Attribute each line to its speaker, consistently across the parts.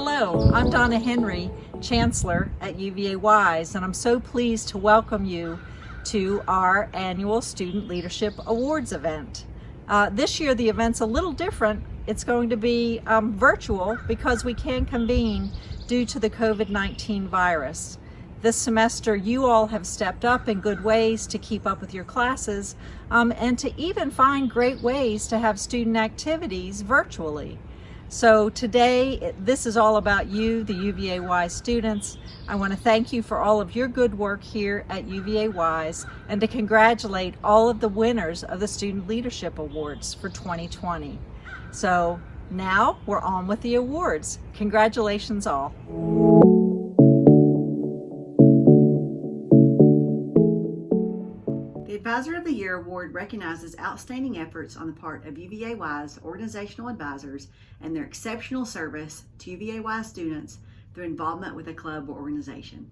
Speaker 1: Hello, I'm Donna Henry, Chancellor at UVA Wise, and I'm so pleased to welcome you to our annual Student Leadership Awards event. This year the event's a little different. It's going to be virtual because we can't convene due to the COVID-19 virus. This semester you all have stepped up in good ways to keep up with your classes and to even find great ways to have student activities virtually. So today, this is all about you, the UVA Wise students. I want to thank you for all of your good work here at UVA Wise and to congratulate all of the winners of the Student Leadership Awards for 2020. So now we're on with the awards. Congratulations all.
Speaker 2: The Advisor of the Year Award recognizes outstanding efforts on the part of UVA Wise organizational advisors and their exceptional service to UVA Wise students through involvement with a club or organization.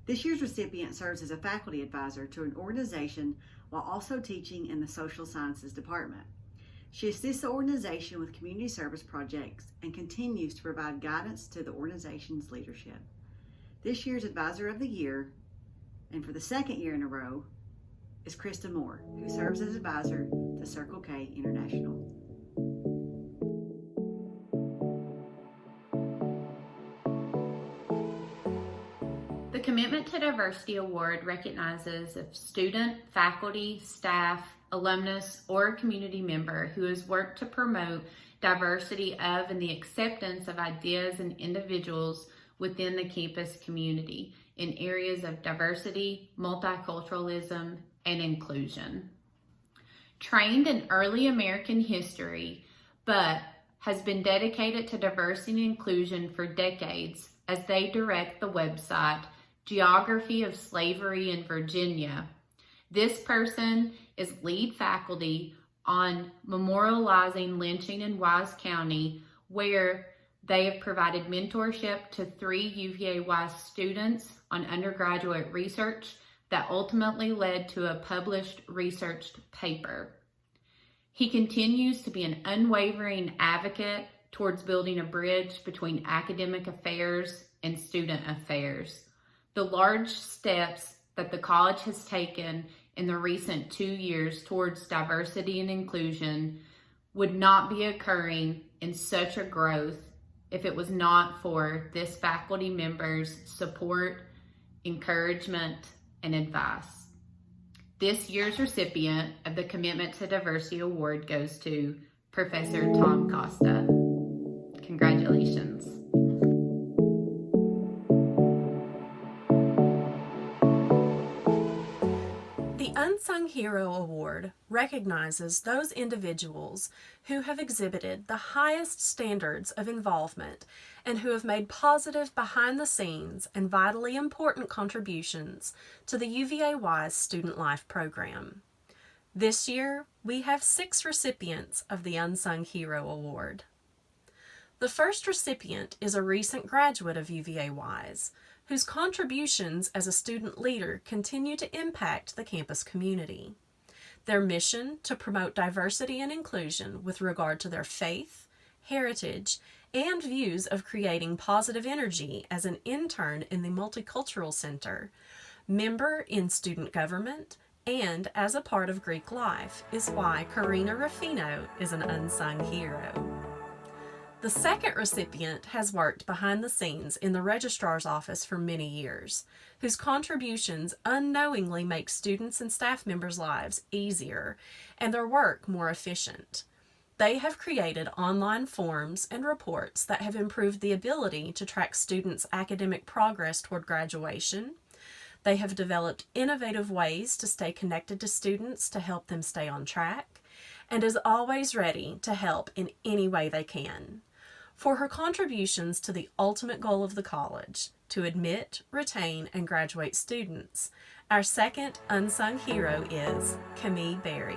Speaker 2: This year's recipient serves as a faculty advisor to an organization while also teaching in the Social Sciences Department. She assists the organization with community service projects and continues to provide guidance to the organization's leadership. This year's Advisor of the Year, and for the second year in a row, is Krista Moore, who serves as advisor to Circle K International.
Speaker 3: The Commitment to Diversity Award recognizes a student, faculty, staff, alumnus, or community member who has worked to promote diversity of and the acceptance of ideas and individuals within the campus community in areas of diversity, multiculturalism, and inclusion. Trained in early American history, but has been dedicated to diversity and inclusion for decades as they direct the website Geography of Slavery in Virginia. This person is lead faculty on memorializing lynching in Wise County, where they have provided mentorship to 3 UVA Wise students on undergraduate research that ultimately led to a published research paper. He continues to be an unwavering advocate towards building a bridge between academic affairs and student affairs. The large steps that the college has taken in the recent 2 years towards diversity and inclusion would not be occurring in such a growth if it was not for this faculty member's support, encouragement, and advice. This year's recipient of the Commitment to Diversity Award goes to Professor Tom Costa. Congratulations.
Speaker 4: The Unsung Hero Award recognizes those individuals who have exhibited the highest standards of involvement and who have made positive behind-the-scenes and vitally important contributions to the UVA Wise Student Life program. This year, we have 6 recipients of the Unsung Hero Award. The first recipient is a recent graduate of UVA Wise, whose contributions as a student leader continue to impact the campus community. Their mission to promote diversity and inclusion with regard to their faith, heritage, and views of creating positive energy as an intern in the Multicultural Center, member in student government, and as a part of Greek life is why Karina Ruffino is an unsung hero. The second recipient has worked behind the scenes in the registrar's office for many years, whose contributions unknowingly make students and staff members' lives easier and their work more efficient. They have created online forms and reports that have improved the ability to track students' academic progress toward graduation. They have developed innovative ways to stay connected to students to help them stay on track, and is always ready to help in any way they can. For her contributions to the ultimate goal of the college, to admit, retain, and graduate students, our second unsung hero is Camille Berry.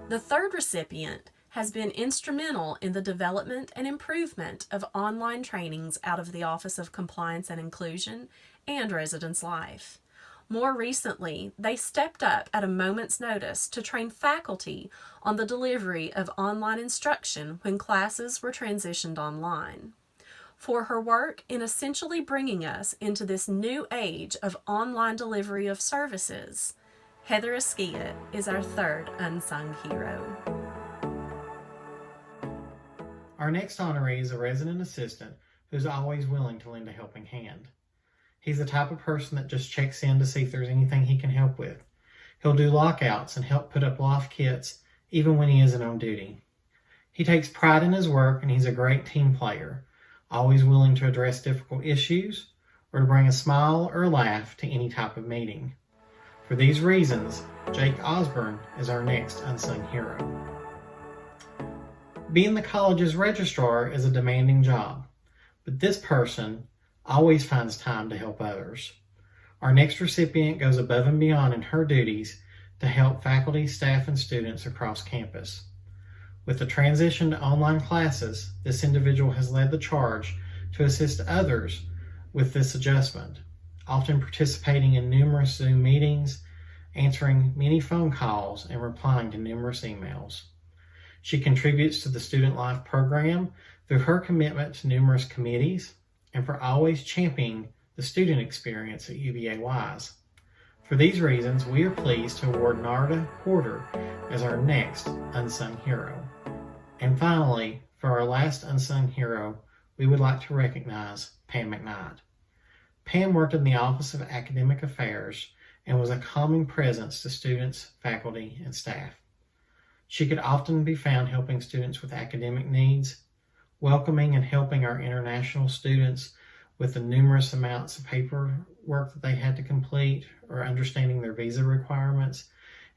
Speaker 4: The third recipient has been instrumental in the development and improvement of online trainings out of the Office of Compliance and Inclusion and Residence Life. More recently, they stepped up at a moment's notice to train faculty on the delivery of online instruction when classes were transitioned online. For her work in essentially bringing us into this new age of online delivery of services, Heather Esquia is our third unsung hero.
Speaker 5: Our next honoree is a resident assistant who's always willing to lend a helping hand. He's the type of person that just checks in to see if there's anything he can help with. He'll do lockouts and help put up loft kits even when he isn't on duty. He takes pride in his work and he's a great team player, always willing to address difficult issues or to bring a smile or a laugh to any type of meeting. For these reasons, Jake Osborne is our next unsung hero. Being the college's registrar is a demanding job, but this person always finds time to help others. Our next recipient goes above and beyond in her duties to help faculty, staff, and students across campus. With the transition to online classes, this individual has led the charge to assist others with this adjustment, often participating in numerous Zoom meetings, answering many phone calls, and replying to numerous emails. She contributes to the Student Life program through her commitment to numerous committees and for always championing the student experience at UVA Wise. For these reasons, we are pleased to award Narda Porter as our next unsung hero. And finally, for our last unsung hero, we would like to recognize Pam McKnight. Pam worked in the Office of Academic Affairs and was a calming presence to students, faculty, and staff. She could often be found helping students with academic needs, welcoming and helping our international students with the numerous amounts of paperwork that they had to complete or understanding their visa requirements,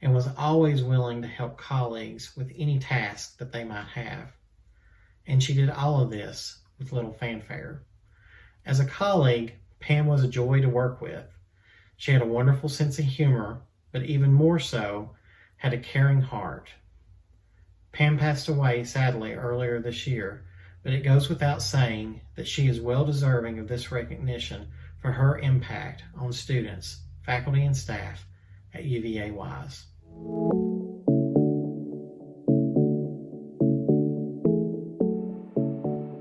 Speaker 5: and was always willing to help colleagues with any task that they might have. And she did all of this with little fanfare. As a colleague, Pam was a joy to work with. She had a wonderful sense of humor, but even more so, had a caring heart. Pam passed away, sadly, earlier this year, but it goes without saying that she is well deserving of this recognition for her impact on students, faculty, and staff at UVA Wise.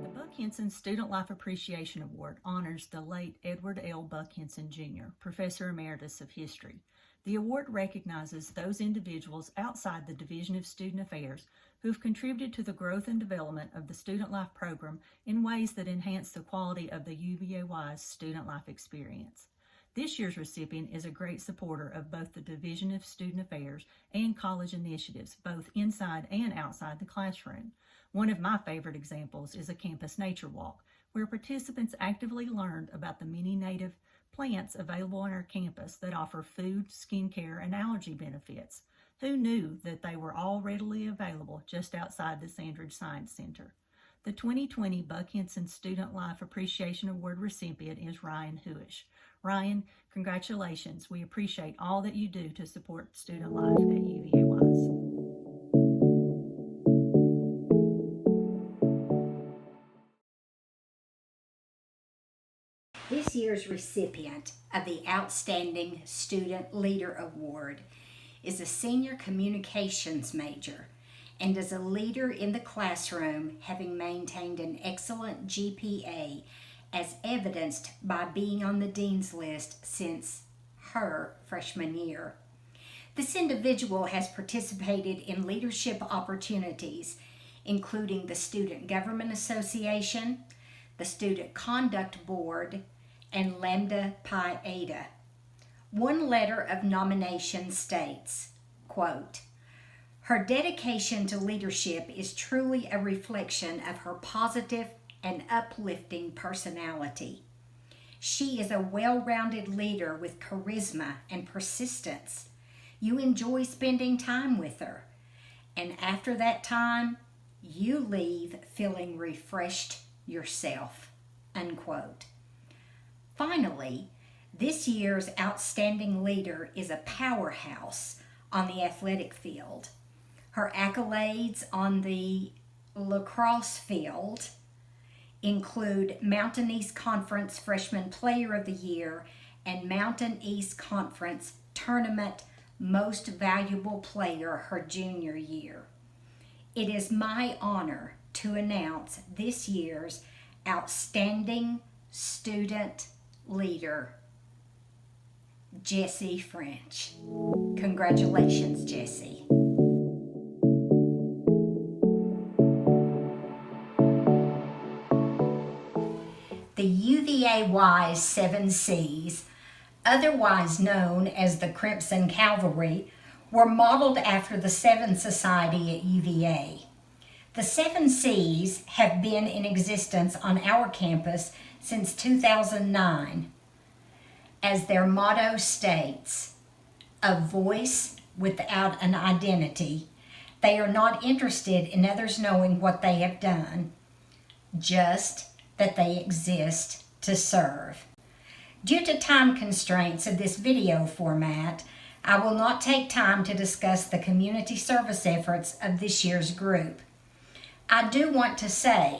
Speaker 6: The Buck Henson Student Life Appreciation Award honors the late Edward L. Buck Henson Jr., Professor Emeritus of History. The award recognizes those individuals outside the Division of Student Affairs who've contributed to the growth and development of the Student Life program in ways that enhance the quality of the UVA Wise student life experience. This year's recipient is a great supporter of both the Division of Student Affairs and college initiatives, both inside and outside the classroom. One of my favorite examples is a campus nature walk, where participants actively learned about the many native plants available on our campus that offer food, skincare, and allergy benefits. Who knew that they were all readily available just outside the Sandridge Science Center? The 2020 Buck Henson Student Life Appreciation Award recipient is Ryan Huish. Ryan, congratulations. We appreciate all that you do to support student life at UVA Wise.
Speaker 7: This year's recipient of the Outstanding Student Leader Award is a senior communications major and is a leader in the classroom, having maintained an excellent GPA as evidenced by being on the Dean's List since her freshman year. This individual has participated in leadership opportunities, including the Student Government Association, the Student Conduct Board, and Lambda Pi Eta. One letter of nomination states, quote, "Her dedication to leadership is truly a reflection of her positive and uplifting personality. She is a well-rounded leader with charisma and persistence. You enjoy spending time with her, and after that time, you leave feeling refreshed yourself," unquote. Finally, this year's outstanding leader is a powerhouse on the athletic field. Her accolades on the lacrosse field include Mountain East Conference Freshman Player of the Year and Mountain East Conference Tournament Most Valuable Player her junior year. It is my honor to announce this year's Outstanding Student Leader, Jessie French. Congratulations, Jessie. The UVA-wise 7 C's, otherwise known as the Crimson Cavalry, were modeled after the Seven Society at UVA. The 7 C's have been in existence on our campus since 2009. As their motto states, a voice without an identity. They are not interested in others knowing what they have done, just that they exist to serve. Due to time constraints of this video format, I will not take time to discuss the community service efforts of this year's group. I do want to say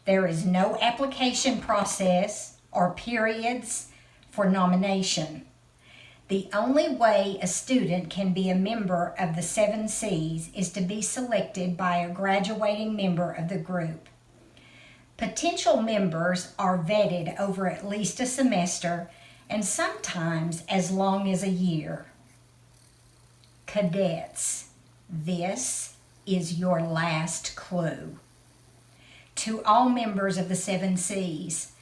Speaker 7: there is no application process or periods for nomination. The only way a student can be a member of the 7 C's is to be selected by a graduating member of the group. Potential members are vetted over at least a semester and sometimes as long as a year. Cadets, this is your last clue. To all members of the 7 C's,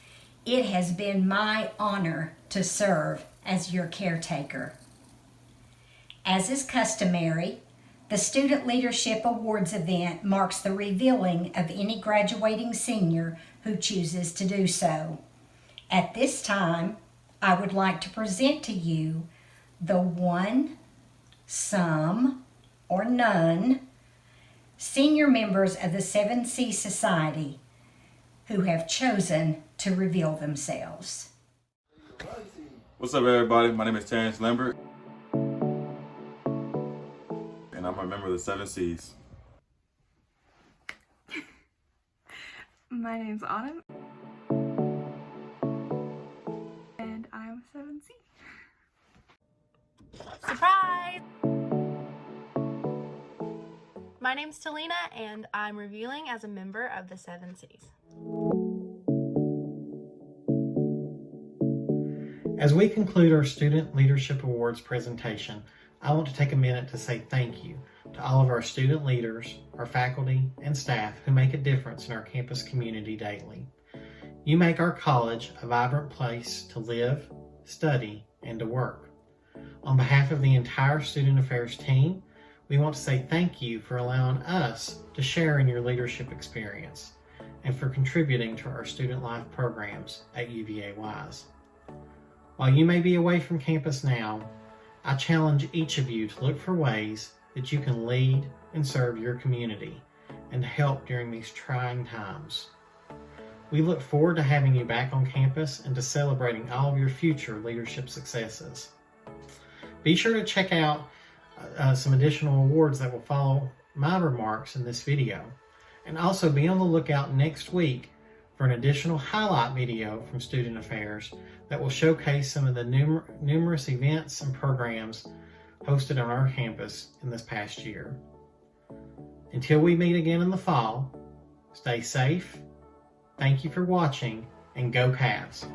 Speaker 7: it has been my honor to serve as your caretaker. As is customary, the Student Leadership Awards event marks the revealing of any graduating senior who chooses to do so. At this time, I would like to present to you the one, some, or none senior members of the 7C Society who have chosen to reveal themselves.
Speaker 8: What's up, everybody? My name is Terrence Lambert, and I'm a member of the 7 C's.
Speaker 9: My name's Autumn, and I'm a 7C.
Speaker 4: Surprise! My name's Talina, and I'm revealing as a member of the 7 C's.
Speaker 5: As we conclude our Student Leadership Awards presentation, I want to take a minute to say thank you to all of our student leaders, our faculty, and staff who make a difference in our campus community daily. You make our college a vibrant place to live, study, and to work. On behalf of the entire Student Affairs team, we want to say thank you for allowing us to share in your leadership experience and for contributing to our student life programs at UVA-Wise. While you may be away from campus now, I challenge each of you to look for ways that you can lead and serve your community and help during these trying times. We look forward to having you back on campus and to celebrating all of your future leadership successes. Be sure to check out some additional awards that will follow my remarks in this video, and also be on the lookout next week for an additional highlight video from Student Affairs that will showcase some of the numerous events and programs hosted on our campus in this past year. Until we meet again in the fall, stay safe, thank you for watching, and go Cavs!